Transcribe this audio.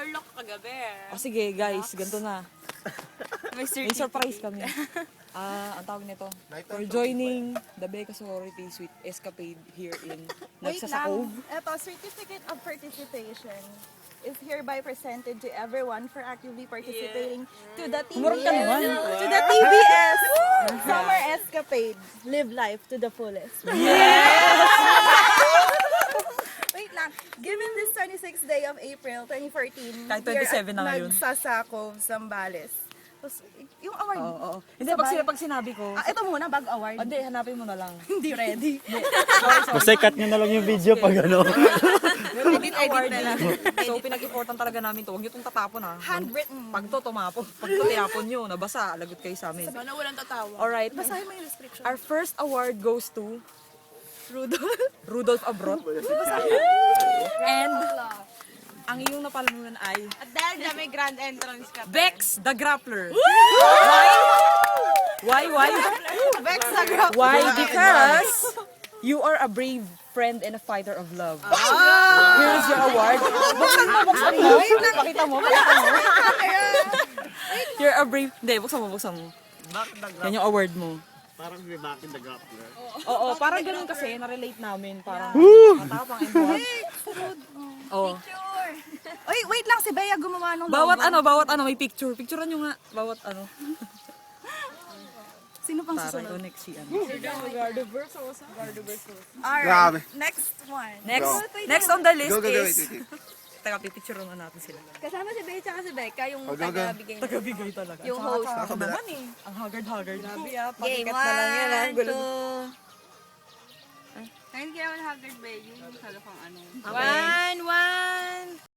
Sherlock kagabi. O sige guys, ganito na. May May surprise kami. Ang tawag nito, for joining the Becca Sorority Sweet Escapade here in Nagsasakov. Ito, Certificate of Participation is hereby presented to everyone for actively participating to the Humurot ka naman. to the TBS Summer Escapade. Live life to the fullest. Wait lang. Given this 26th day of April 2014, Kahit here 27 at na ngayon. Nagsasakov, Zambales. Tapos, yung award. Oo. Hindi, pag sinabi ko, Ito muna, bag award. hindi, hanapin mo na lang. Hindi ready. Basta cut nyo na lang yung video pag ano. Edit na lang. So, pinag-important talaga namin to. Huwag nyo itong tatapon ha. Handwritten. Pag to tumapon, pag to tinapon nyo, nabasa, lagot kayo sa amin. Sana walang tatawa. Alright. Basahin mo yung description. Our first award goes to Rudolph Abrot. And ang iyong napalanunan ay At dahil na may grand entrance ka. Bex the Grappler. Why? Bex sa graph. Why? Because you are a brave friend and a fighter of love. Here's your award. Buksan mo. Pakita mo. You're a brave... Hindi, buksan mo. Yan yung award mo. Parang may back in the grappler. Oo, parang ganun kasi, na-relate namin. Parang matapang and buhat. Oo. Oy, wait lang, si Bea gumawa ng Bawat logo. may picture. Picturean nyo nga. Bawat ano. Sino pang Para susunod? ito next si ano. Alright, next one. Next on the list Go, is... wait. Teka, pipicturean na natin sila. Kasama si Bea tsaka si Becca, yung go. taga-bigay na. Tagabigay talaga. Yung host. Naman eh. Ang haggard-haggard. Grabe Okay, pakikat na lang yan ha. one, Gulo. two. Ay, hindi kaya wala haggard ba? Yung masyado kang ano. One.